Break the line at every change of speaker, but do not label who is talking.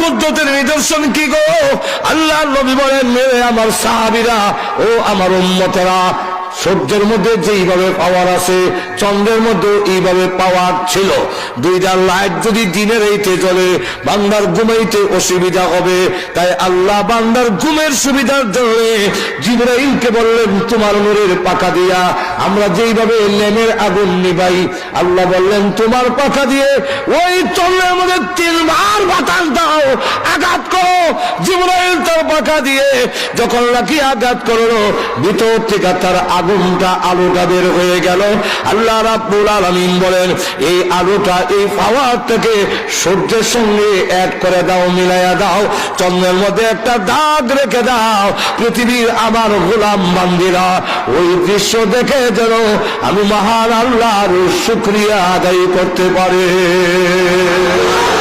কুদরতের নিদর্শন কি গো? আল্লাহর নবী বলেন, মেরে আমার সাহাবীরা ও আমার উম্মতেরা, সূর্যের মধ্যে যেইভাবে পাওয়ার আছে চন্দ্রের মধ্যে এইভাবে পাওয়ার ছিল। দুইটা লাইট যদি দিনের এইতে জ্বলে বান্দার ঘুমাইতে অসুবিধা হবে, তাই আল্লাহ বান্দার ঘুমের সুবিধার জন্য জিবরাইলকে বললেন, তোমার নূরের পাখা দিয়া আমরা যেইভাবে ল্যাম্পের আগুন নিভাই, আল্লাহ বললেন তোমার পাখা দিয়ে ওই চন্দ্রের মধ্যে 3 বার বাতাস দাও, আঘাত করো। জিবরাইল তার পাখা দিয়ে যখন নাকি আঘাত করলো, ভিতর থেকে তার আগুনটা আলোটা বের হয়ে গেল। আল্লাহ রাব্বুল আলামিন বলেন, এই আলোটা এই পাওয়ার থেকে সূর্যের সঙ্গে অ্যাড করে দাও, মিলাইয়া দাও, চন্দ্রের মধ্যে একটা দাগ রেখে দাও। পৃথিবীর আমার গোলাম বান্দীরা ওই দৃশ্য দেখে যেন আমি মহান আল্লাহর শুকরিয়া আদায় করতে পারে।